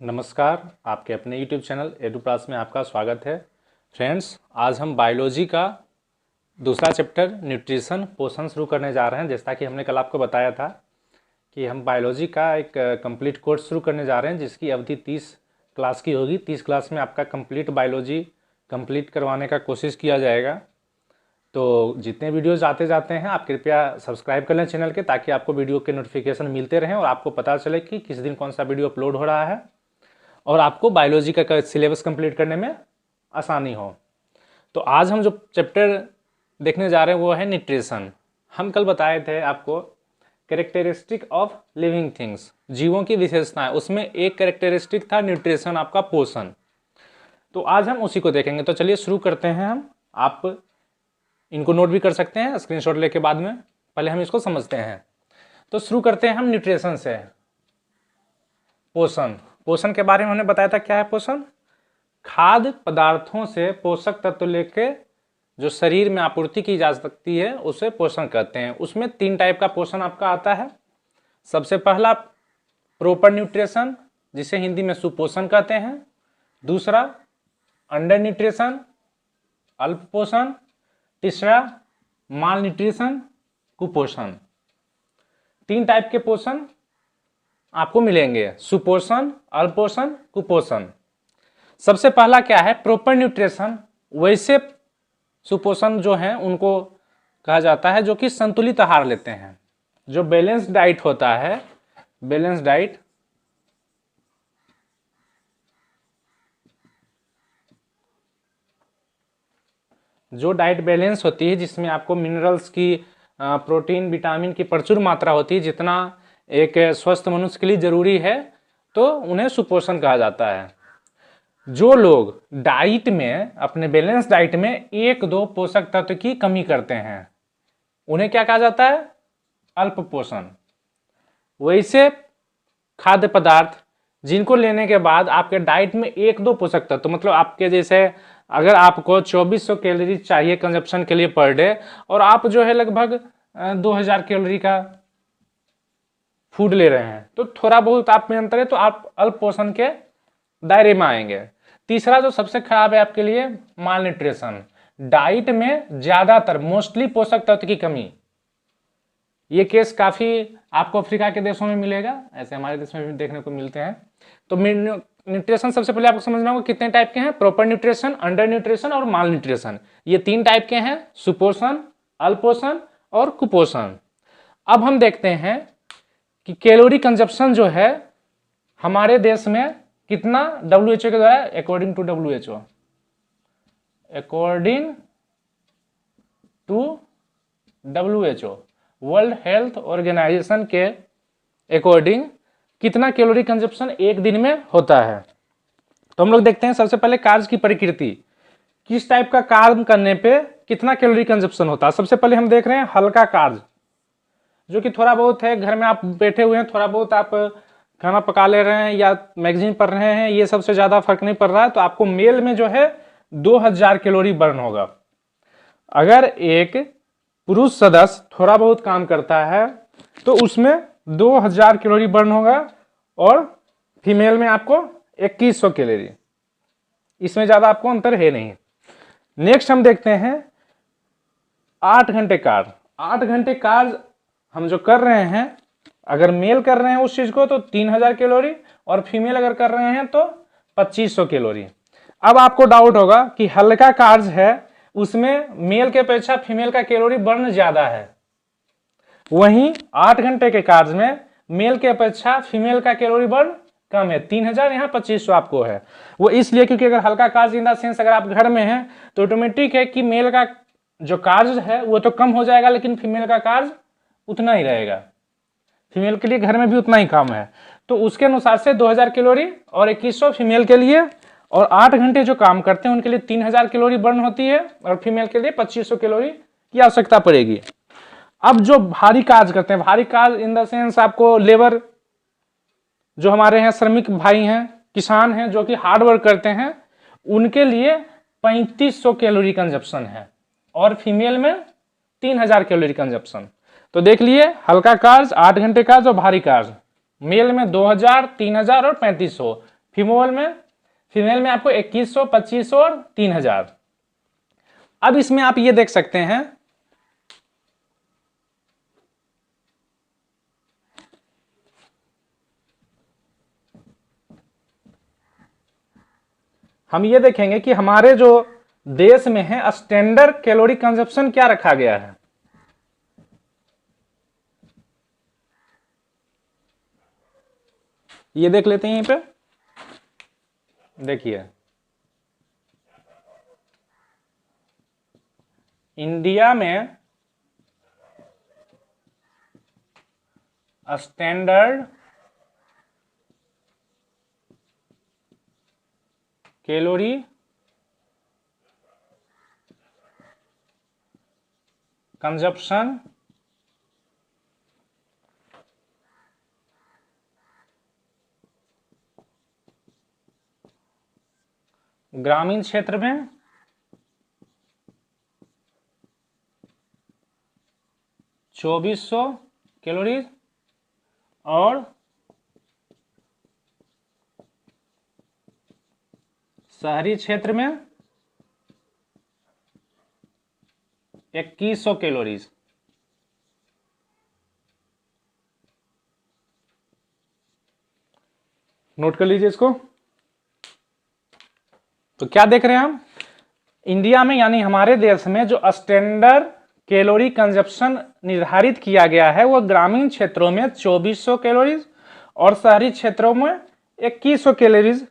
नमस्कार, आपके अपने YouTube चैनल एडुप्लस में आपका स्वागत है। फ्रेंड्स, आज हम बायोलॉजी का दूसरा चैप्टर न्यूट्रिशन पोषण शुरू करने जा रहे हैं। जैसा कि हमने कल आपको बताया था कि हम बायोलॉजी का एक कंप्लीट कोर्स शुरू करने जा रहे हैं जिसकी अवधि 30 क्लास की होगी। 30 क्लास में आपका कंप्लीट बायोलॉजी कंप्लीट करवाने का कोशिश किया जाएगा। तो जितने वीडियोज़ आते जाते हैं आप कृपया सब्सक्राइब कर लें चैनल के, ताकि आपको वीडियो के नोटिफिकेशन मिलते रहें और आपको पता चले कि किस दिन कौन सा वीडियो अपलोड हो रहा है और आपको बायोलॉजी का सिलेबस कंप्लीट करने में आसानी हो। तो आज हम जो चैप्टर देखने जा रहे हैं वो है न्यूट्रिशन। हम कल बताए थे आपको कैरेक्टरिस्टिक ऑफ लिविंग थिंग्स, जीवों की विशेषताएं। उसमें एक कैरेक्टरिस्टिक था न्यूट्रिशन, आपका पोषण। तो आज हम उसी को देखेंगे। तो चलिए शुरू करते हैं हम। आप इनको नोट भी कर सकते हैं स्क्रीनशॉट लेके बाद में। पहले हम इसको समझते हैं। तो शुरू करते हैं हम न्यूट्रिशन से। पोषण, पोषण के बारे में हमने बताया था। क्या है पोषण? खाद्य पदार्थों से पोषक तत्व लेके जो शरीर में आपूर्ति की जा सकती है उसे पोषण कहते हैं। उसमें 3 टाइप का पोषण आपका आता है। सबसे पहला प्रॉपर न्यूट्रिशन, जिसे हिंदी में सुपोषण कहते हैं। दूसरा अंडर न्यूट्रिशन, अल्प पोषण। तीसरा माल न्यूट्रिशन, कुपोषण। 3 टाइप के पोषण आपको मिलेंगे, सुपोषण, अल्पोषण, कुपोषण। सबसे पहला क्या है? Proper nutrition. वैसे सुपोषण जो हैं उनको कहा जाता है जो कि संतुलित आहार लेते हैं, जो बैलेंस डाइट होता है। बैलेंस डाइट, जो डाइट बैलेंस होती है जिसमें आपको मिनरल्स की, प्रोटीन, विटामिन की प्रचुर मात्रा होती है, जितना एक स्वस्थ मनुष्य के लिए जरूरी है, तो उन्हें सुपोषण कहा जाता है। जो लोग डाइट में, अपने बैलेंस डाइट में 1-2 पोषक तत्व की कमी करते हैं उन्हें क्या कहा जाता है? अल्प पोषण। वैसे खाद्य पदार्थ जिनको लेने के बाद आपके डाइट में 1-2 पोषक तत्व, मतलब आपके जैसे अगर आपको 2400 कैलोरी चाहिए कंजप्शन के लिए पर डे और आप जो है लगभग 2000 कैलोरी का फूड ले रहे हैं, तो थोड़ा बहुत आप में अंतर है, तो आप अल्प पोषण के दायरे में आएंगे। तीसरा जो सबसे खराब है आपके लिए, माल न्यूट्रिशन। डाइट में ज्यादातर मोस्टली पोषक तत्व की कमी। ये केस काफी आपको अफ्रीका के देशों में मिलेगा, ऐसे हमारे देश में भी देखने को मिलते हैं। तो न्यूट्रिशन सबसे पहले आपको समझना होगा कितने टाइप के हैं। प्रॉपर न्यूट्रिशन, अंडर न्यूट्रिशन और माल न्यूट्रिशन। ये 3 टाइप के हैं, सुपोषण, अल्पोषण और कुपोषण। अब हम देखते हैं कि कैलोरी कंजप्शन जो है हमारे देश में कितना WHO के द्वारा, according to WHO, according to WHO, world health organization के अकॉर्डिंग कितना कैलोरी कंजप्शन एक दिन में होता है। तो हम लोग देखते हैं सबसे पहले कार्य की प्रकृति, किस टाइप का काम करने पे कितना कैलोरी कंजप्शन होता है। सबसे पहले हम देख रहे हैं हल्का कार्य, जो कि थोड़ा बहुत है, घर में आप बैठे हुए हैं, थोड़ा बहुत आप खाना पका ले रहे हैं या मैगजीन पढ़ रहे हैं, ये सबसे ज्यादा फर्क नहीं पड़ रहा है, तो आपको मेल में जो है 2000 कैलोरी बर्न होगा। अगर एक पुरुष सदस्य थोड़ा बहुत काम करता है तो उसमें 2000 कैलोरी बर्न होगा और फीमेल में आपको 2100 कैलोरी। इसमें ज्यादा आपको अंतर है नहीं। नेक्स्ट हम देखते हैं 8 घंटे कार्य। 8 घंटे कार्य हम जो कर रहे हैं, अगर मेल कर रहे हैं उस चीज को तो 3000 कैलोरी और फीमेल अगर कर रहे हैं तो 2500 कैलोरी। अब आपको डाउट होगा कि हल्का कार्य है उसमें मेल के अपेक्षा फीमेल का कैलोरी बर्न ज्यादा है, वहीं 8 घंटे के कार्य में मेल के अपेक्षा फीमेल का कैलोरी बर्न कम है। 3000, यहाँ 2500 आपको है। वो इसलिए क्योंकि अगर हल्का कार्य इन द सेंस अगर आप घर में हैं तो ऑटोमेटिक है कि मेल का जो कार्य है वो तो कम हो जाएगा, लेकिन फीमेल का कार्य उतना ही रहेगा। फीमेल के लिए घर में भी उतना ही काम है, तो उसके अनुसार से 2000 कैलोरी और 2100 फीमेल के लिए, और 8 घंटे जो काम करते हैं उनके लिए 3000 कैलोरी बर्न होती है और फीमेल के लिए 2500 कैलोरी की आवश्यकता पड़ेगी। अब जो भारी कार्य करते हैं, भारी कार्य इन द सेंस आपको लेबर, जो हमारे हैं श्रमिक भाई हैं, किसान हैं जो कि हार्ड वर्क करते हैं, उनके लिए 3500 कैलोरी कंजप्शन है और फीमेल में 3000 कैलोरी कंजप्शन। तो देख लिए हल्का कार्य 8 घंटे कार्य और भारी कार्य, मेल में 2000, 3000 और 3500, फीमेल में आपको 2100, 2500 और 3000। अब इसमें आप ये देख सकते हैं, हम ये देखेंगे कि हमारे जो देश में है स्टैंडर्ड कैलोरी कंजप्शन क्या रखा गया है। ये देख लेते हैं, यहीं पे देखिए, इंडिया में स्टैंडर्ड कैलोरी कंजप्शन ग्रामीण क्षेत्र में 2400 कैलोरी और शहरी क्षेत्र में 2100 कैलोरीज। नोट कर लीजिए इसको। तो क्या देख रहे हैं हम, इंडिया में यानी हमारे देश में जो स्टैंडर्ड कैलोरी कंजप्शन निर्धारित किया गया है वो ग्रामीण क्षेत्रों में 2400 कैलोरीज और शहरी क्षेत्रों में 2100 कैलोरीज।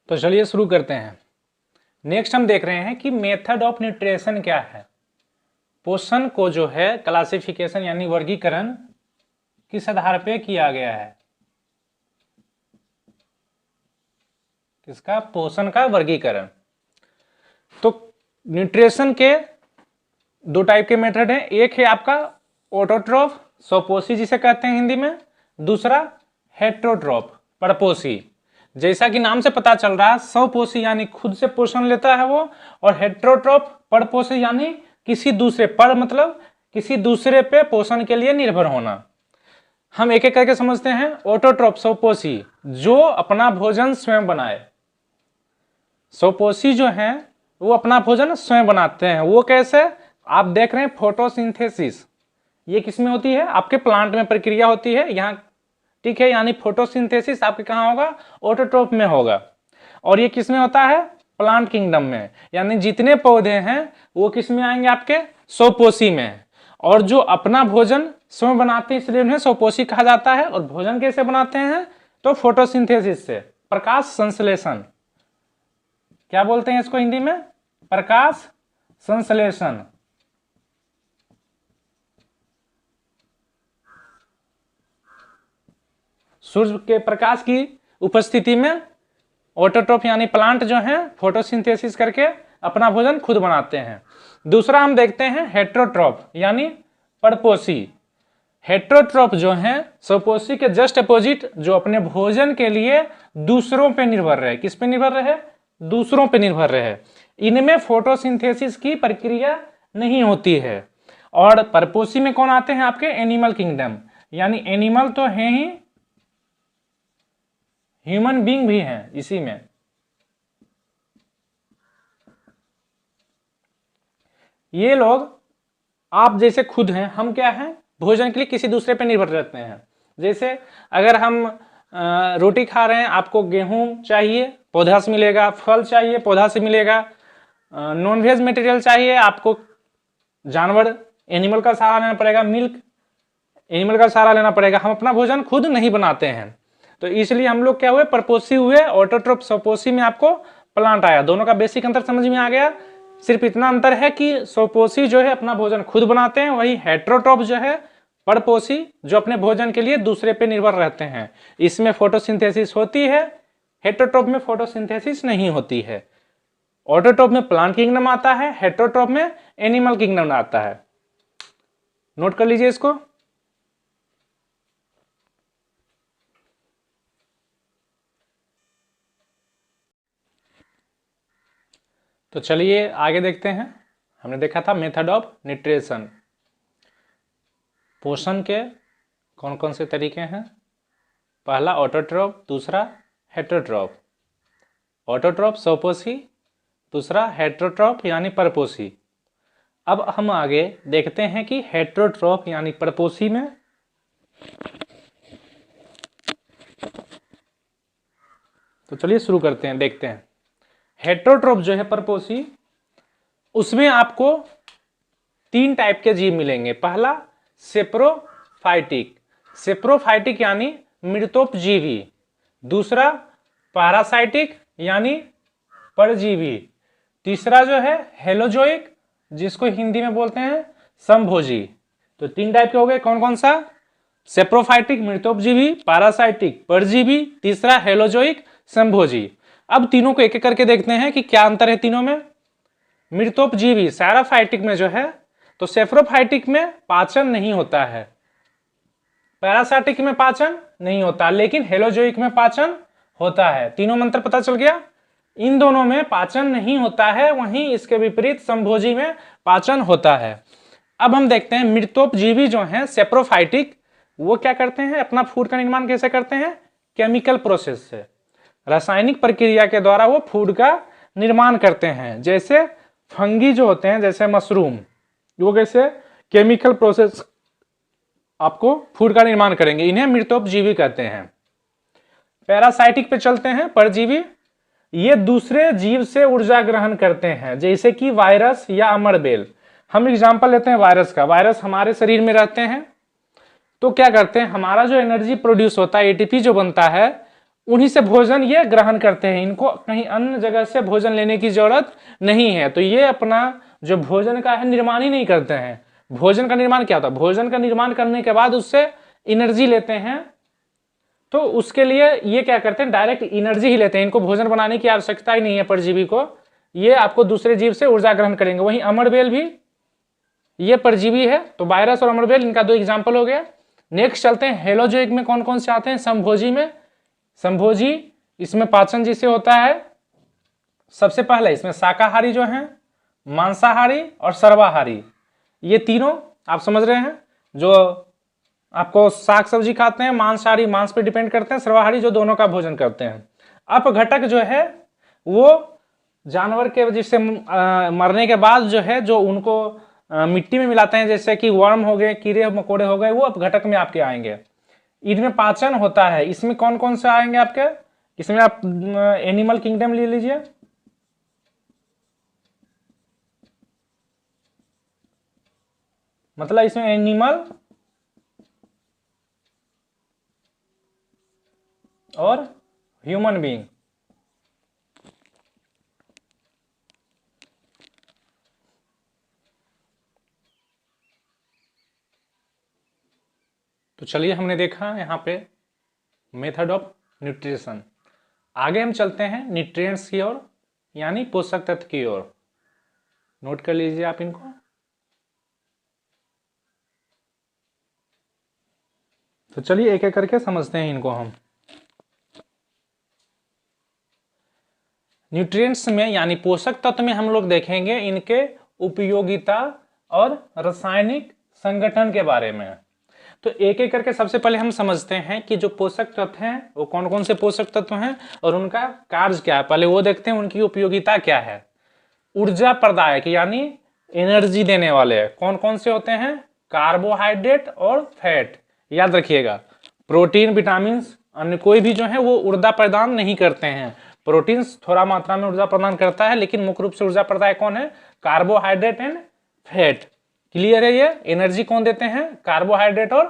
तो चलिए शुरू करते हैं। नेक्स्ट हम देख रहे हैं कि मेथड ऑफ न्यूट्रिशन क्या है। पोषण को जो है क्लासिफिकेशन यानी वर्गीकरण किस आधार पे किया गया है, किसका, पोषण का वर्गीकरण। तो न्यूट्रिशन के दो टाइप के मेथड हैं, एक है आपका ऑटोट्रॉफ स्वपोषी जिसे कहते हैं हिंदी में, दूसरा हेट्रोट्रॉफ परपोषी। जैसा कि नाम से पता चल रहा है स्वपोषी यानी खुद से पोषण लेता है वो, और हेट्रोट्रॉफ परपोषी यानी किसी दूसरे पर, मतलब किसी दूसरे पे पोषण के लिए निर्भर होना। हम एक एक करके समझते हैं। ऑटोट्रॉफ स्वपोषी जो अपना भोजन स्वयं बनाए, स्वपोषी जो हैं वो अपना भोजन स्वयं बनाते हैं। वो कैसे, आप देख रहे हैं फोटोसिंथेसिस, ये किसमें होती है, आपके प्लांट में प्रक्रिया होती है यहाँ, ठीक है, यानी फोटोसिंथेसिस आपके कहाँ होगा, ऑटोट्रॉफ में होगा। और ये किसमें होता है, प्लांट किंगडम में, यानी जितने पौधे हैं वो किसमें आएंगे, आपके स्वपोषी में। और जो अपना भोजन स्वयं बनाते हैं इसलिए उन्हें स्वपोषी कहा जाता है। और भोजन कैसे बनाते हैं, तो फोटोसिंथेसिस से, प्रकाश संश्लेषण, क्या बोलते हैं इसको हिंदी में, प्रकाश संश्लेषण। सूर्य के प्रकाश की उपस्थिति में ऑटोट्रॉफ यानी प्लांट जो है फोटोसिंथेसिस करके अपना भोजन खुद बनाते हैं। दूसरा हम देखते हैं हेट्रोट्रॉफ यानी परपोषी। हेट्रोट्रॉफ जो है स्वपोषी के जस्ट अपोजिट, जो अपने भोजन के लिए दूसरों पे निर्भर रहे। किस पे निर्भर रहे, दूसरों पे निर्भर रहे। इनमें फोटोसिंथेसिस की प्रक्रिया नहीं होती है। और परपोषी में कौन आते हैं, आपके एनिमल किंगडम, यानी एनिमल तो है ही, ह्यूमन बीइंग भी हैं इसी में। ये लोग आप जैसे खुद हैं, हम क्या हैं, भोजन के लिए किसी दूसरे पे निर्भर रहते हैं। जैसे अगर हम रोटी खा रहे हैं, आपको गेहूं चाहिए, पौधा से मिलेगा, फल चाहिए, पौधा से मिलेगा, नॉनवेज मटेरियल चाहिए, आपको जानवर एनिमल का सहारा लेना पड़ेगा, मिल्क एनिमल का सहारा लेना पड़ेगा। हम अपना भोजन खुद नहीं बनाते हैं। तो इसलिए हम लोग क्या हुए, परपोषी हुए। ऑटोट्रॉफ स्वपोषी में आपको प्लांट आया। दोनों का बेसिक अंतर समझ में आ गया। सिर्फ इतना अंतर है कि स्वपोषी जो है अपना भोजन खुद बनाते हैं, वही हेट्रोट्रॉफ जो है परपोषी जो अपने भोजन के लिए दूसरे पे निर्भर रहते हैं। इसमें फोटोसिंथेसिस होती है, हेट्रोट्रॉफ में फोटोसिंथेसिस नहीं होती है। ऑटोट्रॉफ में प्लांट किंगडम आता है, हेट्रोट्रॉफ में एनिमल किंगडम आता है। नोट कर लीजिए इसको। तो चलिए आगे देखते हैं। हमने देखा था मेथड ऑफ न्यूट्रिशन, पोषण के कौन कौन से तरीके हैं। पहला ऑटोट्रॉफ, दूसरा हेटरोट्रॉफ, ऑटोट्रॉफ स्वपोषी, दूसरा हेटरोट्रॉफ यानी परपोषी। अब हम आगे देखते हैं कि हेटरोट्रॉफ यानी परपोषी में तो चलिए शुरू करते हैं, देखते हैं। हेटरोट्रॉफ जो है परपोषी, उसमें आपको 3 टाइप के जीव मिलेंगे। पहला सेप्रोफाइटिक, सेप्रोफाइटिक यानी मृतोपजीवी। दूसरा पैरासाइटिक यानी परजीवी। तीसरा जो है हेलोजोइक, जिसको हिंदी में बोलते हैं समभोजी। तो 3 टाइप के हो गए, कौन कौन सा? सेप्रोफाइटिक मृतोपजीवी, पैरासाइटिक परजीवी, तीसरा हेलोजोइक समभोजी। अब तीनों को एक एक करके देखते हैं कि क्या अंतर है तीनों में। मृतोपजीवी सैराफाइटिक में जो है, तो सेप्रोफाइटिक में पाचन नहीं होता है, पैरासाइटिक में पाचन नहीं होता, लेकिन हेलोजोइक में पाचन होता है। तीनों में अंतर पता चल गया। इन दोनों में पाचन नहीं होता है, वहीं इसके विपरीत समभोजी में पाचन होता है। अब हम देखते हैं मृतोपजीवी जो हैं सेप्रोफाइटिक, वो क्या करते हैं, अपना फूड का निर्माण कैसे करते हैं? केमिकल प्रोसेस से, रासायनिक प्रक्रिया के द्वारा वो फूड का निर्माण करते हैं। जैसे फंगी जो होते हैं, जैसे मशरूम, वो कैसे केमिकल प्रोसेस आपको फूड का निर्माण करेंगे, इन्हें मृतोपजीवी कहते हैं। पैरासाइटिक पे चलते हैं, परजीवी। ये दूसरे जीव से ऊर्जा ग्रहण करते हैं, जैसे कि वायरस या अमरबेल। हम एग्जांपल लेते हैं वायरस का। वायरस हमारे शरीर में रहते हैं, तो क्या करते हैं, हमारा जो एनर्जी प्रोड्यूस होता है, एटीपी जो बनता है, उन्हीं से भोजन ये ग्रहण करते हैं। इनको कहीं अन्य जगह से भोजन लेने की जरूरत नहीं है, तो ये अपना जो भोजन का है निर्माण ही नहीं करते हैं। भोजन का निर्माण क्या होता है? भोजन का निर्माण करने के बाद उससे एनर्जी लेते हैं, तो उसके लिए ये क्या करते हैं, डायरेक्ट एनर्जी ही लेते हैं। इनको भोजन बनाने की आवश्यकता ही नहीं है परजीवी को, ये आपको दूसरे जीव से ऊर्जा ग्रहण करेंगे। वहीं अमरबेल भी ये परजीवी है, तो वायरस और अमरबेल इनका 2 एग्जाम्पल हो गया। नेक्स्ट चलते हैं हेलोजोइक में कौन कौन से आते हैं? समभोजी में, समभोजी इसमें पाचन जिसे होता है, सबसे पहले इसमें शाकाहारी जो है, मांसाहारी और सर्वाहारी, ये तीनों आप समझ रहे हैं। जो आपको साग सब्जी खाते हैं, मांसाहारी मांस पे डिपेंड करते हैं, सर्वाहारी जो दोनों का भोजन करते हैं। अपघटक जो है वो जानवर के वजह से मरने के बाद जो है, जो उनको मिट्टी में मिलाते हैं, जैसे कि वर्म हो गए, कीड़े मकोड़े हो गए, वो अपघटक में आपके आएंगे। इनमें पाचन होता है। इसमें कौन कौन से आएंगे आपके? इसमें आप एनिमल किंगडम ले लीजिए, मतलब इसमें एनिमल और ह्यूमन बीइंग। तो चलिए, हमने देखा यहाँ पे मेथड ऑफ न्यूट्रिशन। आगे हम चलते हैं न्यूट्रिएंट्स की ओर, यानी पोषक तत्व की ओर। नोट कर लीजिए आप इनको। तो चलिए एक एक करके समझते हैं इनको हम। न्यूट्रिएंट्स में यानी पोषक तत्व में हम लोग देखेंगे इनके उपयोगिता और रासायनिक संगठन के बारे में। तो एक एक करके सबसे पहले हम समझते हैं कि जो पोषक तत्व हैं वो कौन कौन से पोषक तत्व हैं और उनका कार्य क्या है। पहले वो देखते हैं उनकी उपयोगिता क्या है। ऊर्जा प्रदायक यानी एनर्जी देने वाले कौन कौन से होते हैं? कार्बोहाइड्रेट और फैट। याद रखिएगा, प्रोटीन विटामिन अन्य कोई भी जो है वो ऊर्जा प्रदान नहीं करते हैं। प्रोटीन थोड़ा मात्रा में ऊर्जा प्रदान करता है, लेकिन मुख्य रूप से ऊर्जा प्रदायक कौन है? Carbohydrate and fat. क्लियर है? ये एनर्जी कौन देते हैं? कार्बोहाइड्रेट और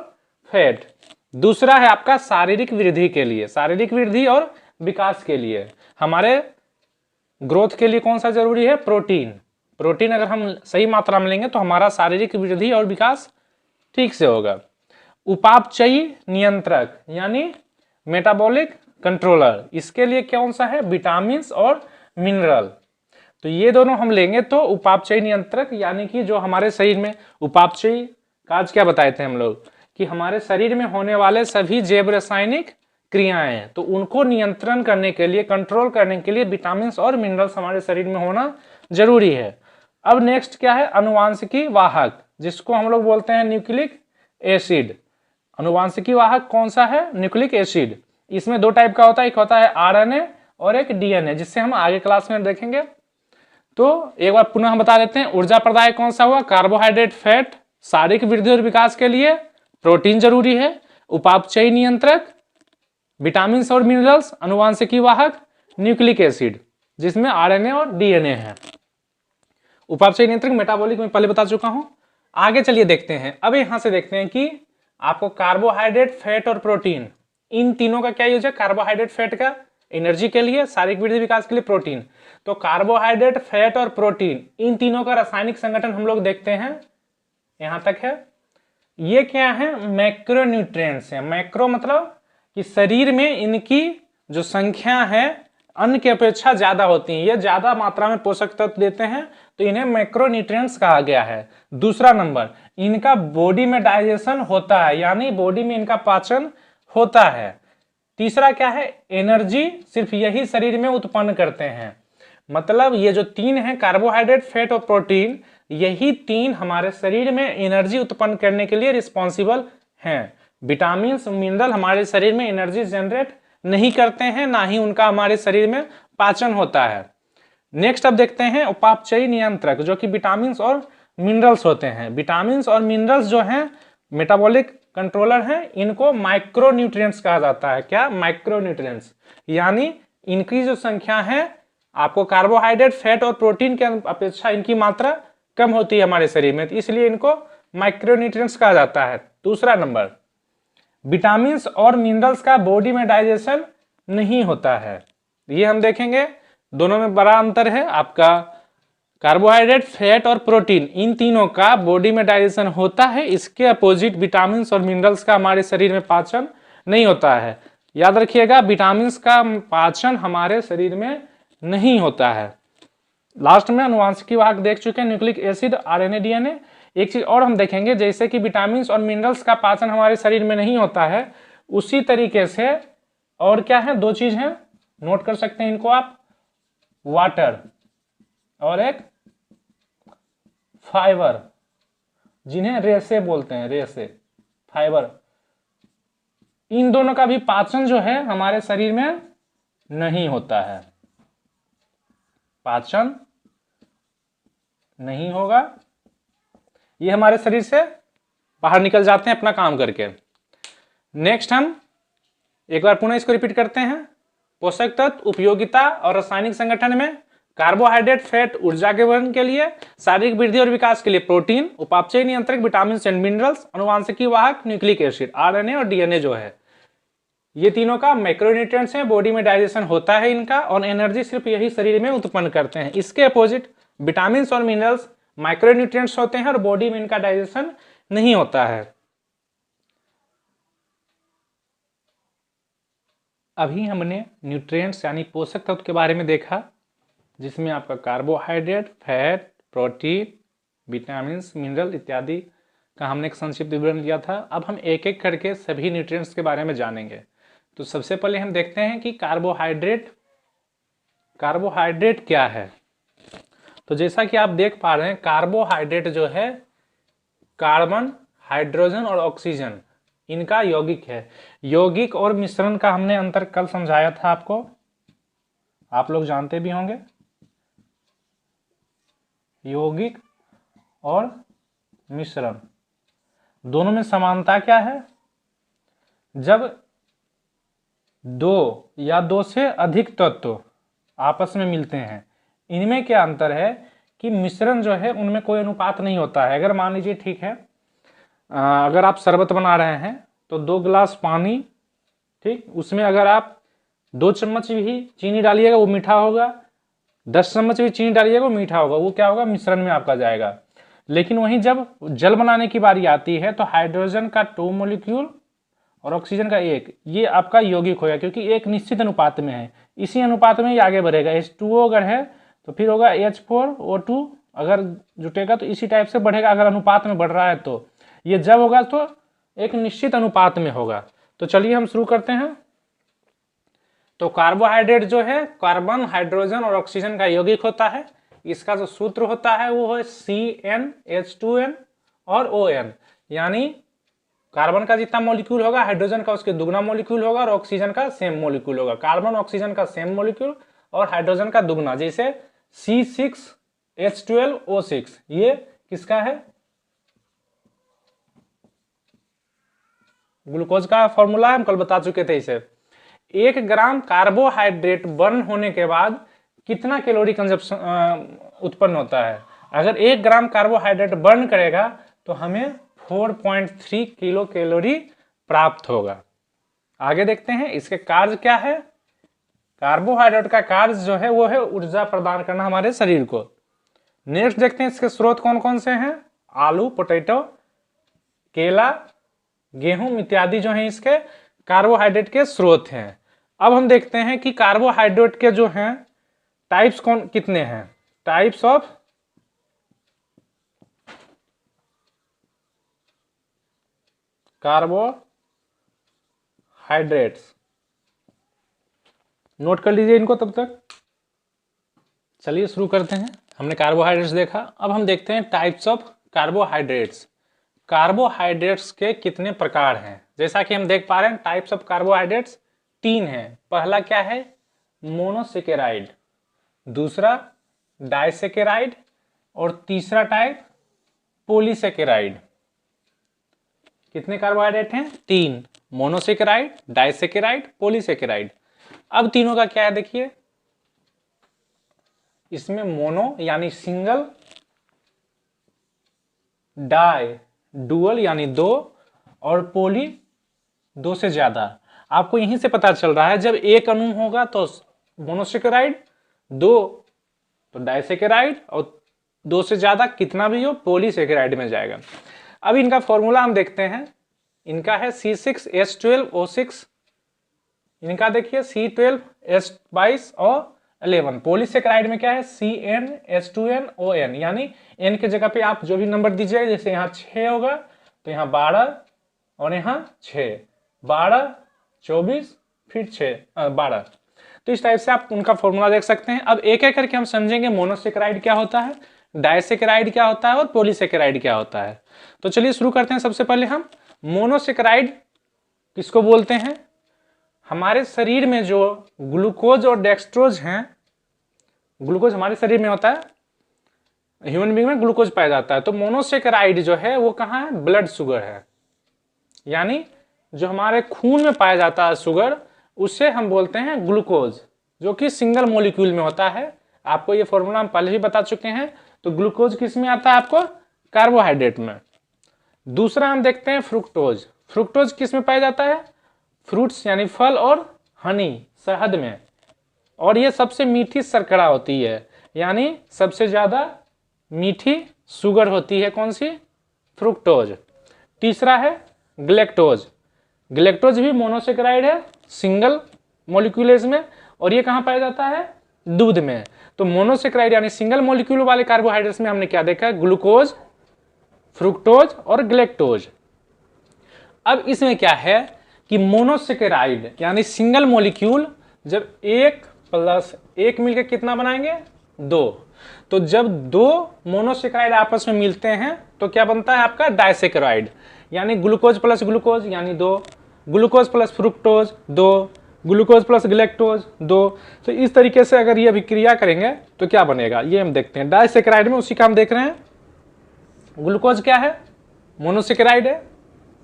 फैट। दूसरा है आपका शारीरिक वृद्धि के लिए, शारीरिक वृद्धि और विकास के लिए। हमारे ग्रोथ के लिए कौन सा जरूरी है? प्रोटीन। प्रोटीन अगर हम सही मात्रा में लेंगे तो हमारा शारीरिक वृद्धि और विकास ठीक से होगा। उपापचयी नियंत्रक यानी मेटाबॉलिक कंट्रोलर, इसके लिए कौन सा है? विटामिन और मिनरल। तो ये दोनों हम लेंगे तो उपापचयी नियंत्रक यानी कि जो हमारे शरीर में उपापचयी काज क्या बताए थे हम लोग कि हमारे शरीर में होने वाले सभी जैव रासायनिक क्रियाएं, तो उनको नियंत्रण करने के लिए, कंट्रोल करने के लिए विटामिन और मिनरल्स हमारे शरीर में होना जरूरी है। अब नेक्स्ट क्या है? अनुवांशिकी वाहक, जिसको हम लोग बोलते हैं न्यूक्लिक एसिड। अनुवांशिकी वाहक कौन सा है? Nucleic acid. इसमें दो टाइप का होता है, एक होता है आरएनए और एक डीएनए, जिससे हम आगे क्लास में देखेंगे। तो एक बार पुनः हम बता देते हैं, ऊर्जा प्रदायक कौन सा हुआ, कार्बोहाइड्रेट, फैट, शारीरिक वृद्धि और विकास के लिए प्रोटीन जरूरी है, उपापचयी नियंत्रक, विटामिन और मिनरल्स, अनुवांशिकी वाहक, न्यूक्लिक एसिड, जिसमें आरएनए और डीएनए है। उपापचयी नियंत्रक मेटाबॉलिक में पहले बता चुका हूं। आगे चलिए देखते हैं, अब यहां से देखते हैं कि आपको कार्बोहाइड्रेट, फैट और प्रोटीन, इन तीनों का क्या यूज है। कार्बोहाइड्रेट, फैट का एनर्जी के लिए, शारीरिक वृद्धि विकास के लिए, प्रोटीन। तो कार्बोहाइड्रेट, फैट और प्रोटीन, इन तीनों का रासायनिक संगठन हम लोग देखते हैं, यहां तक है। ये क्या है, मैक्रोन्यूट्रिएंट्स है। मैक्रो मतलब कि शरीर में इनकी जो संख्या है अन्य की अपेक्षा ज्यादा होती है, ये ज्यादा मात्रा में पोषक तत्व देते हैं, तो इन्हें मैक्रोन्यूट्रिएंट्स कहा गया है। दूसरा नंबर, इनका बॉडी में डाइजेशन होता है, यानी बॉडी में इनका पाचन होता है। तीसरा क्या है, एनर्जी सिर्फ यही शरीर में उत्पन्न करते हैं। मतलब ये जो तीन है, कार्बोहाइड्रेट, फैट और प्रोटीन, यही तीन हमारे शरीर में एनर्जी उत्पन्न करने के लिए रिस्पॉन्सिबल हैं। विटामिन, मिनरल हमारे शरीर में एनर्जी जनरेट नहीं करते हैं, ना ही उनका हमारे शरीर में पाचन होता है। नेक्स्ट अब देखते हैं उपापचयी नियंत्रक, जो कि विटामिन और मिनरल्स होते हैं। विटामिन और मिनरल्स जो हैं मेटाबॉलिक कंट्रोलर हैं, इनको माइक्रोन्यूट्रिएंट्स कहा जाता है। क्या, माइक्रोन्यूट्रिएंट्स, यानी इनकी जो संख्या है, आपको कार्बोहाइड्रेट, फैट और प्रोटीन के अपेक्षा इनकी मात्रा कम होती है हमारे शरीर में, तो इसलिए इनको माइक्रोन्यूट्रिएंट्स कहा जाता है। दूसरा नंबर, विटामिन और मिनरल्स का बॉडी में डाइजेशन नहीं होता है, ये हम देखेंगे। दोनों में बड़ा अंतर है। आपका कार्बोहाइड्रेट, फैट और प्रोटीन, इन तीनों का बॉडी में डाइजेशन होता है, इसके अपोजिट विटामिन और मिनरल्स का हमारे शरीर में पाचन नहीं होता है। याद रखिएगा, विटामिन का पाचन हमारे शरीर में नहीं होता है। लास्ट में अनुवांशिकी वाहक देख चुके हैं, न्यूक्लिक एसिड, आरएनए, डीएनए। एक चीज और हम देखेंगे, जैसे कि विटामिन और मिनरल्स का पाचन हमारे शरीर में नहीं होता है, उसी तरीके से और क्या है, दो चीज है, नोट कर सकते हैं इनको आप, वाटर और एक फाइबर, जिन्हें रेसे बोलते हैं, रेसे, फाइबर। इन दोनों का भी पाचन जो है हमारे शरीर में नहीं होता है, पाचन नहीं होगा, ये हमारे शरीर से बाहर निकल जाते हैं अपना काम करके। नेक्स्ट हम एक बार पुनः इसको रिपीट करते हैं। पोषक तत्व, उपयोगिता और रासायनिक संगठन में कार्बोहाइड्रेट, फैट ऊर्जा के वहन के लिए, शारीरिक वृद्धि और विकास के लिए प्रोटीन, उपापचयी नियंत्रक विटामिन एंड मिनरल्स, अनुवांशिकी वाहक न्यूक्लिक एसिड, आरएनए और डीएनए जो है, ये तीनों का मैक्रोन्यूट्रिएंट्स है, बॉडी में डाइजेशन होता है इनका, और एनर्जी सिर्फ यही शरीर में उत्पन्न करते हैं। इसके अपोजिट विटामिन और मिनरल्स माइक्रोन्यूट्रिएंट्स होते हैं और बॉडी में इनका डाइजेशन नहीं होता है। अभी हमने न्यूट्रिएंट्स यानी पोषक तत्व के बारे में देखा, जिसमें आपका carbohydrate, fat, protein, vitamin, mineral इत्यादि का हमने एक संक्षिप्त विवरण दिया था। अब हम एक एक करके सभी न्यूट्रिएंट्स के बारे में जानेंगे। तो सबसे पहले हम देखते हैं कि कार्बोहाइड्रेट क्या है। तो जैसा कि आप देख पा रहे हैं, कार्बोहाइड्रेट जो है कार्बन, हाइड्रोजन और ऑक्सीजन, इनका यौगिक है। यौगिक और मिश्रण का हमने अंतर कल समझाया था आपको, आप लोग जानते भी होंगे। यौगिक और मिश्रण दोनों में समानता क्या है, जब दो या दो से अधिक तत्व आपस में मिलते हैं। इनमें क्या अंतर है कि मिश्रण जो है उनमें कोई अनुपात नहीं होता है। अगर मान लीजिए, ठीक है, अगर आप शरबत बना रहे हैं तो 2 गिलास पानी, ठीक, उसमें अगर आप 2 चम्मच भी चीनी डालिएगा वो मीठा होगा, 10 चम्मच भी चीनी डालिएगा वो मीठा होगा, वो क्या होगा, मिश्रण में आपका जाएगा। लेकिन वहीं जब जल बनाने की बारी आती है तो हाइड्रोजन का 2 मॉलिक्यूल और ऑक्सीजन का 1, ये आपका यौगिक होगा, क्योंकि एक निश्चित अनुपात में है, इसी अनुपात में ये आगे बढ़ेगा। H2O अगर है तो फिर होगा H4O2, अगर जुटेगा तो इसी टाइप से बढ़ेगा, अगर अनुपात में बढ़ रहा है तो। ये जब होगा तो एक निश्चित अनुपात में होगा। तो चलिए हम शुरू करते हैं। तो कार्बोहाइड्रेट जो है कार्बन, हाइड्रोजन और ऑक्सीजन का यौगिक होता है। इसका जो सूत्र होता है वो है CnH2n और ON, यानी कार्बन का जितना मॉलिक्यूल होगा हाइड्रोजन का उसके दुगना मॉलिक्यूल होगा और ऑक्सीजन का सेम मॉलिक्यूल होगा। कार्बन ऑक्सीजन का सेम मॉलिक्यूल और हाइड्रोजन का दुगना, जैसे C6H12O6 ये किसका है, ग्लूकोज का फॉर्मूला हम कल बता चुके थे इसे। 1 ग्राम कार्बोहाइड्रेट बर्न होने के बाद कितना कैलोरी कंजप्शन उत्पन्न होता है। अगर 1 ग्राम कार्बोहाइड्रेट बर्न करेगा तो हमें 4.3 किलो कैलोरी प्राप्त होगा। आगे देखते हैं इसके कार्य क्या है। कार्बोहाइड्रेट का कार्य जो है वो है ऊर्जा प्रदान करना हमारे शरीर को। नेक्स्ट देखते हैं इसके स्रोत कौन कौन से हैं। आलू, पोटैटो, केला, गेहूं इत्यादि जो हैं इसके कार्बोहाइड्रेट के स्रोत हैं। अब हम देखते हैं कि कार्बोहाइड्रेट के जो हैं टाइप्स कितने हैं। टाइप्स ऑफ कार्बोहाइड्रेट्स, नोट कर लीजिए इनको तब तक। चलिए शुरू करते हैं। हमने कार्बोहाइड्रेट्स देखा, अब हम देखते हैं टाइप्स ऑफ कार्बोहाइड्रेट्स। कार्बोहाइड्रेट्स के कितने प्रकार हैं। जैसा कि हम देख पा रहे हैं टाइप्स ऑफ कार्बोहाइड्रेट्स 3 हैं। पहला क्या है, मोनोसेकेराइड, दूसरा डाइसेकेराइड और तीसरा टाइप पॉलीसेकेराइड। कितने कार्बोहाइड्रेट हैं, 3, मोनोसेकेराइड, डाइसेकेराइड, पॉलीसेकेराइड। अब तीनों का क्या है देखिए, इसमें मोनो यानी सिंगल, डाई डुअल यानी 2 और पॉली 2 से ज्यादा। आपको यहीं से पता चल रहा है जब एक अणु होगा तो मोनोसेकेराइड, 2 तो डाइसेकेराइड और 2 से ज्यादा कितना भी हो पॉलीसेकेराइड में जाएगा। अब इनका फॉर्मूला हम देखते हैं। इनका है C6H12O6, इनका देखिए C12H22 और 11। पॉलीसेकेराइड में क्या है CnH2nOn, यानी n के जगह पे आप जो भी नंबर दीजिए, जैसे यहाँ 6 होगा तो यहाँ 12 और यहाँ 6, 12 24 फिर 12। तो इस टाइप से आप उनका फॉर्मूला देख सकते हैं। अब एक एक करके हम समझेंगे मोनोसेकेराइड क्या होता है, डाइसेकेराइड क्या होता है और पॉलीसेकेराइड क्या होता है। तो चलिए शुरू करते हैं। सबसे पहले हम मोनोसेकेराइड किसको बोलते हैं। हमारे शरीर में जो ग्लूकोज और डेक्सट्रोज हैं, ग्लूकोज हमारे शरीर में होता है, ह्यूमन बीइंग में ग्लूकोज पाया जाता है। तो मोनोसेकेराइड जो है वो कहाँ है, ब्लड शुगर है, यानी जो हमारे खून में पाया जाता है शुगर, उसे हम बोलते हैं ग्लूकोज, जो कि सिंगल मॉलिक्यूल में होता है। आपको ये फॉर्मूला हम पहले ही बता चुके हैं। तो ग्लूकोज किस में आता है आपको, कार्बोहाइड्रेट में। दूसरा हम देखते हैं फ्रुक्टोज। फ्रुक्टोज किस में पाया जाता है, फ्रूट्स यानी फल और हनी शहद में। और ये सबसे मीठी शर्करा होती है, यानी सबसे ज्यादा मीठी शुगर होती है कौन सी, फ्रुक्टोज। तीसरा है ग्लैक्टोज। ग्लैक्टोज भी मोनोसेकेराइड है, सिंगल मॉलिक्यूल में, और ये कहाँ पाया जाता है, दूध में। तो मोनोसेकेराइड यानी सिंगल मॉलिक्यूल वाले कार्बोहाइड्रेट्स में हमने क्या देखा, ग्लूकोज, फ्रुक्टोज और ग्लैक्टोज। अब इसमें क्या है कि मोनोसेकेराइड यानी सिंगल मॉलिक्यूल जब 1 + 1 मिलकर कितना बनाएंगे, 2। तो जब 2 मोनोसेकेराइड आपस में मिलते हैं तो क्या बनता है आपका डाइसेकेराइड, यानी ग्लूकोज प्लस ग्लूकोज यानी 2, glucose plus fructose 2, glucose plus galactose 2। तो इस तरीके से अगर ये अभिक्रिया करेंगे तो क्या बनेगा, ये हम देखते हैं। डाइसेकेराइड में उसी का हम देख रहे हैं। ग्लूकोज क्या है, मोनोसेकेराइड है,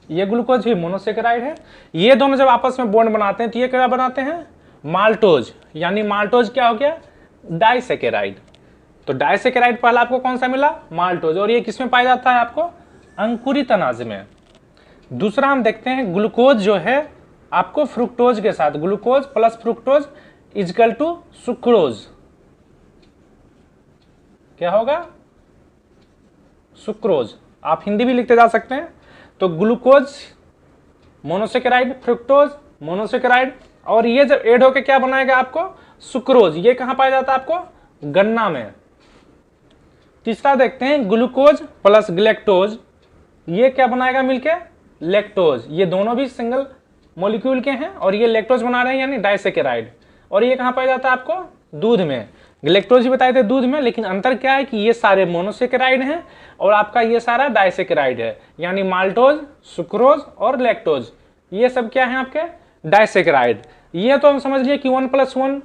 ये ग्लूकोज भी मोनोसेकेराइड है। ये दोनों जब आपस में बॉन्ड बनाते हैं तो ये क्या बनाते हैं, माल्टोज, यानी माल्टोज क्या हो गया, डाइसेकेराइड। तो डाइसेकेराइड पहला आपको कौन सा मिला, माल्टोज, और ये किसमें पाया जाता है आपको, अंकुरित अनाज में। दूसरा हम देखते हैं ग्लूकोज जो है आपको फ्रुक्टोज के साथ, glucose plus fructose equal to sucrose, क्या होगा, सुक्रोज। आप हिंदी भी लिखते जा सकते हैं। तो ग्लूकोज मोनोसेकेराइड, फ्रुक्टोज मोनोसेकेराइड, और ये जब ऐड होकर क्या बनाएगा आपको, सुक्रोज। ये कहां पाया जाता है आपको, गन्ना में। तीसरा देखते हैं ग्लूकोज प्लस ग्लैक्टोज, ये क्या बनाएगा मिलके, लैक्टोज। ये दोनों भी सिंगल मॉलिक्यूल के हैं और ये लैक्टोज बना रहे हैं यानी डाइसेकेराइड। और ये कहां पाया जाता है आपको, दूध में। ग्लैक्टोज भी बताए थे दूध में, लेकिन अंतर क्या है कि ये सारे मोनोसेकेराइड हैं और आपका ये सारा डाइसेकेराइड है, यानी माल्टोज, सुक्रोज और लैक्टोज, ये सब क्या है आपके डाइसेकेराइड। ये तो हम समझ लिए कि 1+1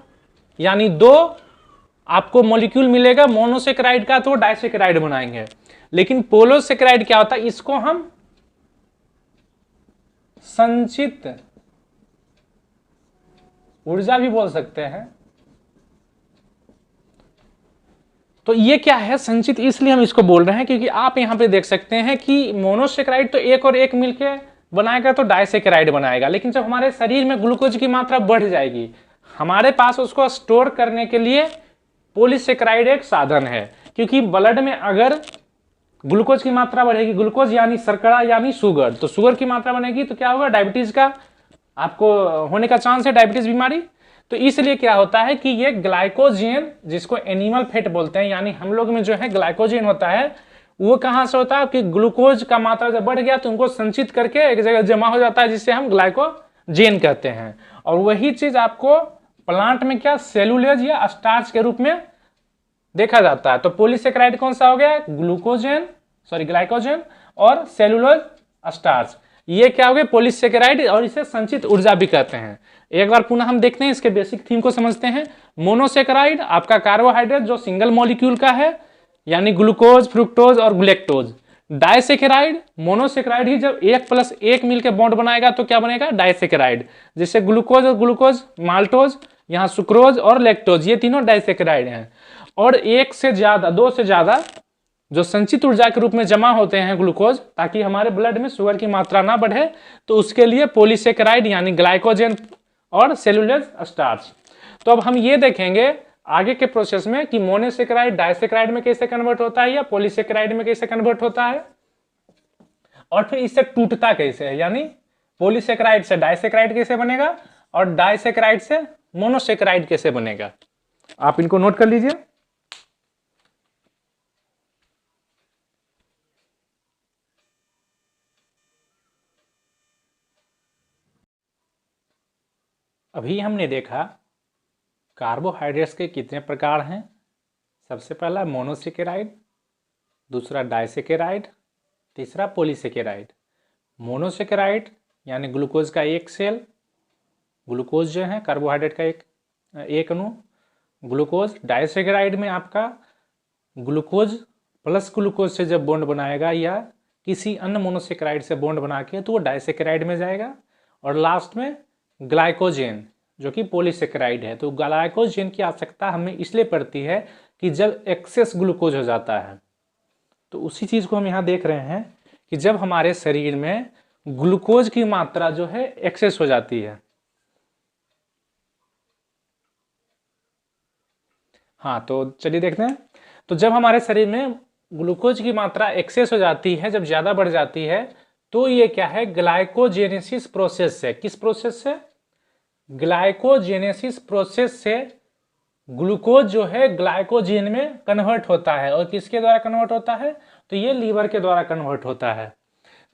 यानी 2 आपको मॉलिक्यूल मिलेगा मोनोसेकेराइड का, तो डाइसेकेराइड बनाएंगे। लेकिन पोलोसेकेराइड क्या होता है, इसको हम संचित ऊर्जा भी बोल सकते हैं। तो ये क्या है संचित, इसलिए हम इसको बोल रहे हैं क्योंकि आप यहां पे देख सकते हैं कि मोनोसेकेराइड तो एक और एक मिलके बनाएगा तो डाइसेकेराइड बनाएगा, लेकिन जब हमारे शरीर में ग्लूकोज की मात्रा बढ़ जाएगी, हमारे पास उसको स्टोर करने के लिए पॉलीसेकेराइड एक साधन है। क्योंकि ब्लड में अगर ग्लूकोज की मात्रा बढ़ेगी, ग्लूकोज यानी शर्करा यानी शुगर, तो शुगर की मात्रा बढ़ेगी तो क्या होगा, डायबिटीज का आपको होने का चांस है, डायबिटीज बीमारी। तो इसलिए क्या होता है कि ये ग्लाइकोजेन, जिसको एनिमल फैट बोलते हैं, यानी हम लोग में जो है ग्लाइकोजेन होता है, वो कहां से होता है कि ग्लूकोज का मात्रा जब बढ़ गया तो उनको संचित करके एक जगह जमा हो जाता है, जिससे हम ग्लाइकोजेन कहते हैं। और वही चीज आपको प्लांट में क्या सेलुलोज या स्टार्च के रूप में देखा जाता है। तो पॉलीसेकेराइड कौन सा हो गया, ग्लाइकोजेन और सेलुलोज स्टार्च, ये क्या हो गए पॉलीसेकेराइड, और इसे संचित ऊर्जा भी कहते हैं। एक बार पुनः हम देखते हैं, इसके बेसिक थीम को समझते हैं। मोनोसेकेराइड आपका कार्बोहाइड्रेट जो सिंगल मॉलिक्यूल का है, यानी ग्लूकोज, फ्रुक्टोज और ग्लैक्टोज। डाइसेकेराइड, मोनोसेकेराइड ही जब 1+1 मिलकर बॉन्ड बनाएगा तो क्या बनेगा, डाइसेकेराइड। जैसे ग्लूकोज और ग्लूकोज, माल्टोज, यहाँ सुक्रोज और लैक्टोज, ये तीनों डाइसेकेराइड हैं। और 1 से ज्यादा, 2 से ज्यादा जो संचित ऊर्जा के रूप में जमा होते हैं ग्लूकोज, ताकि हमारे ब्लड में शुगर की मात्रा ना बढ़े, तो उसके लिए पॉलीसेकेराइड यानी ग्लाइकोजेन और सेलुलोज स्टार्च। तो अब हम ये देखेंगे आगे के प्रोसेस में कि मोनोसेकेराइड डाइसेकेराइड में कैसे कन्वर्ट होता है या पॉलीसेकेराइड में कैसे कन्वर्ट होता है, और फिर इससे टूटता कैसे है, यानी पॉलीसेकेराइड से डाइसेकेराइड कैसे बनेगा और डाइसेकेराइड से मोनोसेकेराइड कैसे बनेगा। आप इनको नोट कर लीजिए। अभी हमने देखा कार्बोहाइड्रेट्स के कितने प्रकार हैं। सबसे पहला मोनोसेकेराइड, दूसरा डाइसेकेराइड, तीसरा पॉलीसेकेराइड। मोनोसेकेराइड यानी ग्लूकोज का एक सेल, ग्लूकोज जो है कार्बोहाइड्रेट का एक अणु, ग्लूकोज। डाइसेकेराइड में आपका ग्लूकोज प्लस ग्लूकोज से जब बॉन्ड बनाएगा या किसी अन्य मोनोसेकेराइड से बॉन्ड बना के, तो वो डाइसेकेराइड में जाएगा। और लास्ट में ग्लाइकोजेन जो कि पॉलीसेकेराइड है। तो ग्लाइकोजेन की आवश्यकता हमें इसलिए पड़ती है कि जब एक्सेस ग्लूकोज हो जाता है, तो उसी चीज को हम यहाँ देख रहे हैं कि जब हमारे शरीर में ग्लूकोज की मात्रा जो है एक्सेस हो जाती है। हाँ, तो चलिए देखते हैं। तो जब हमारे शरीर में ग्लूकोज की मात्रा एक्सेस हो जाती है, जब ज्यादा बढ़ जाती है, तो ये क्या है, ग्लाइकोजेनेसिस प्रोसेस से, किस प्रोसेस से, ग्लाइकोजेनेसिस प्रोसेस से ग्लूकोज जो है ग्लाइकोजेन में कन्वर्ट होता है। और किसके द्वारा कन्वर्ट होता है, तो ये लीवर के द्वारा कन्वर्ट होता है।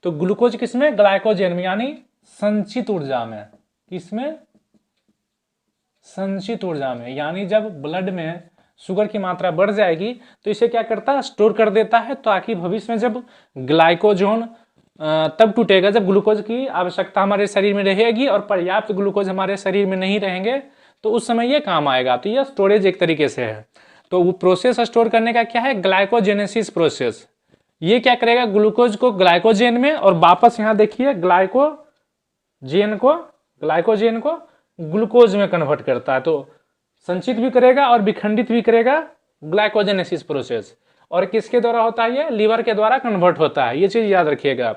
तो ग्लूकोज किसमें, ग्लाइकोजेन में, यानी संचित ऊर्जा में। किसमें, संचित ऊर्जा में। यानी जब ब्लड में शुगर की मात्रा बढ़ जाएगी तो इसे क्या करता है, स्टोर कर देता है, ताकि भविष्य में जब ग्लाइकोजन तब टूटेगा जब ग्लूकोज की आवश्यकता हमारे शरीर में रहेगी और पर्याप्त ग्लूकोज हमारे शरीर में नहीं रहेंगे, तो उस समय ये काम आएगा। तो ये स्टोरेज एक तरीके से है। तो वो प्रोसेस स्टोर करने का क्या है, ग्लाइकोजेनेसिस प्रोसेस। ये क्या करेगा, ग्लूकोज को ग्लाइकोजेन में, और वापस यहाँ देखिए ग्लाइकोजेन को ग्लूकोज में कन्वर्ट करता है। तो संचित भी करेगा और विखंडित भी करेगा, ग्लाइकोजेनेसिस प्रोसेस। और किसके द्वारा होता है, ये लीवर के द्वारा कन्वर्ट होता है। ये चीज याद रखिएगा।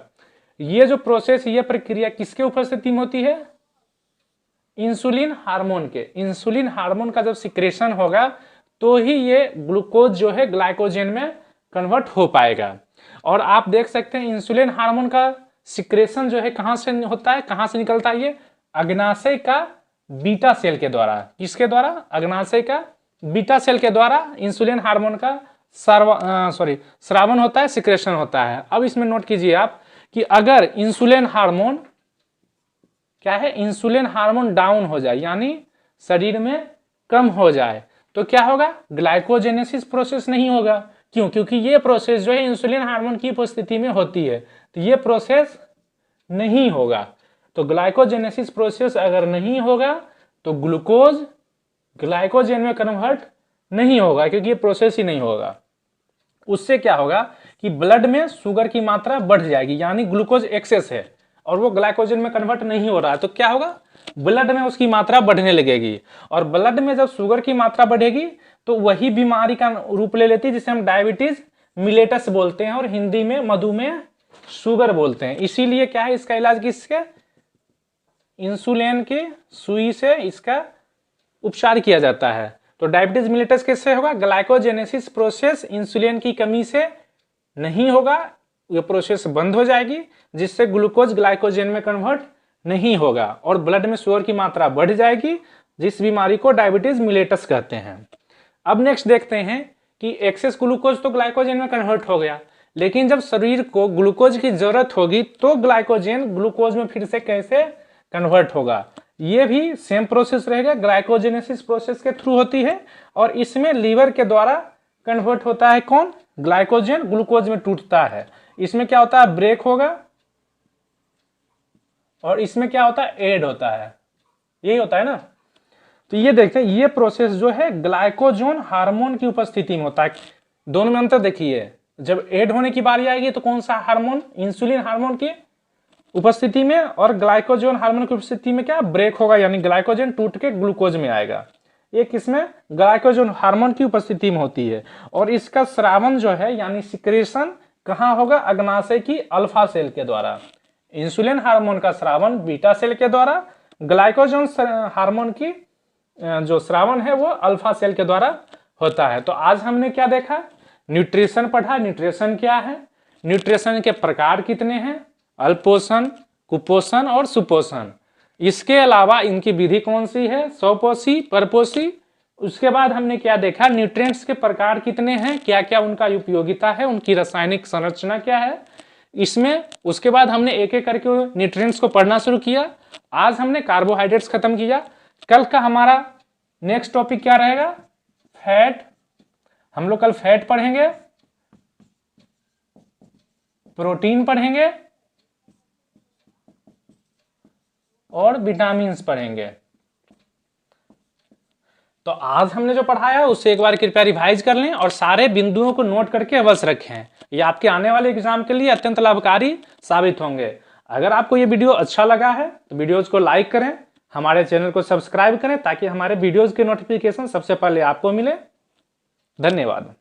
ये जो प्रोसेस, ये प्रक्रिया किसके ऊपर से तीन होती है, इंसुलिन हार्मोन के। इंसुलिन हार्मोन का जब सिक्रेशन होगा तो ही ये ग्लूकोज जो है ग्लाइकोजेन में कन्वर्ट हो पाएगा। और आप देख सकते हैं इंसुलिन हार्मोन का सिक्रेशन जो है कहां से होता है, कहां से निकलता है, ये अग्नाशय का बीटा सेल के द्वारा। किसके द्वारा, अग्नाशय का बीटा सेल के द्वारा इंसुलिन हार्मोन का स्रावन होता है, सिक्रेशन होता है। अब इसमें नोट कीजिए आप कि अगर इंसुलिन हार्मोन क्या है, इंसुलिन हार्मोन डाउन हो जाए, यानी शरीर में कम हो जाए, तो तो क्या होगा, ग्लाइकोजेनेसिस प्रोसेस नहीं होगा। क्यों? क्योंकि ये प्रोसेस जो है इंसुलिन हार्मोन की उपस्थिति में होती है, तो ये प्रोसेस नहीं होगा। तो ग्लाइकोजेनेसिस प्रोसेस अगर नहीं होगा तो ग्लूकोज ग्लाइकोजन में कन्वर्ट नहीं होगा, क्योंकि ये प्रोसेस ही नहीं होगा। उससे क्या होगा कि ब्लड में शुगर की मात्रा बढ़ जाएगी, यानी ग्लूकोज एक्सेस है और वो ग्लाइकोजन में कन्वर्ट नहीं हो रहा है, तो क्या होगा, ब्लड में उसकी मात्रा बढ़ने लगेगी। और ब्लड में जब शुगर की मात्रा बढ़ेगी तो वही बीमारी का रूप ले लेती है जिसे हम डायबिटीज मिलेटस बोलते हैं और हिंदी में मधुमेह शुगर बोलते हैं। इसीलिए क्या है, इसका इलाज किसके, इंसुलिन की सुई से इसका उपचार किया जाता है। तो डायबिटीज मिलेटस कैसे होगा, ग्लाइकोजेनेसिस प्रोसेस इंसुलिन की कमी से नहीं होगा, ये प्रोसेस बंद हो जाएगी, जिससे ग्लूकोज ग्लाइकोजन में कन्वर्ट नहीं होगा और ब्लड में शुगर की मात्रा बढ़ जाएगी, जिस बीमारी को डायबिटीज मिलेटस कहते हैं। अब नेक्स्ट देखते हैं कि एक्सेस ग्लूकोज तो ग्लाइकोजन में कन्वर्ट हो गया, लेकिन जब शरीर को ग्लूकोज की जरूरत होगी तो ग्लाइकोजन ग्लूकोज में फिर से कैसे कन्वर्ट होगा, ये भी सेम प्रोसेस रहेगा, ग्लाइकोजेनेसिस प्रोसेस के थ्रू होती है। और इसमें लीवर के द्वारा कन्वर्ट होता है कौन, ग्लाइकोजन ग्लूकोज में टूटता है। इसमें क्या होता है, ब्रेक होगा और इसमें क्या होता है, ऐड होता है, यही होता है ना। तो ये देखते हैं, ये प्रोसेस जो है ग्लाइकोजन हार्मोन की उपस्थिति में होता है। दोनों में अंतर देखिए, जब ऐड होने की बारी आएगी तो कौन सा हार्मोन, इंसुलिन हार्मोन की उपस्थिति में, और ग्लाइकोजन हार्मोन की उपस्थिति में क्या ब्रेक होगा, यानी ग्लाइकोजन टूट के ग्लूकोज में आएगा। ये किसमें, ग्लाइकोजन हार्मोन की उपस्थिति में होती है। और इसका स्रावन जो है यानी सिक्रेशन कहाँ होगा, अग्नाशय की अल्फा सेल के द्वारा। इंसुलिन हार्मोन का स्रावन बीटा सेल के द्वारा, ग्लाइकोजन हार्मोन की जो स्रावन है वो अल्फा सेल के द्वारा होता है। तो आज हमने क्या देखा, न्यूट्रिशन पढ़ा। न्यूट्रिशन क्या है, न्यूट्रिशन के प्रकार कितने हैं, अल्पोषण, कुपोषण और सुपोषण। इसके अलावा इनकी विधि कौन सी है, स्वपोषी, परपोषी। उसके बाद हमने क्या देखा, न्यूट्रिएंट्स के प्रकार कितने हैं, क्या क्या उनका उपयोगिता है, उनकी रासायनिक संरचना क्या है इसमें। उसके बाद हमने एक एक करके न्यूट्रिएंट्स को पढ़ना शुरू किया। आज हमने कार्बोहाइड्रेट्स खत्म किया। कल का हमारा नेक्स्ट टॉपिक क्या रहेगा, फैट। हम लोग कल फैट पढ़ेंगे, प्रोटीन पढ़ेंगे और विटामिन्स पढ़ेंगे। तो आज हमने जो पढ़ाया उससे एक बार कृपया रिवाइज कर लें और सारे बिंदुओं को नोट करके अवश्य रखें। ये आपके आने वाले एग्जाम के लिए अत्यंत लाभकारी साबित होंगे। अगर आपको ये वीडियो अच्छा लगा है तो वीडियोज को लाइक करें, हमारे चैनल को सब्सक्राइब करें ताकि हमारे वीडियोज के नोटिफिकेशन सबसे पहले आपको मिले। धन्यवाद।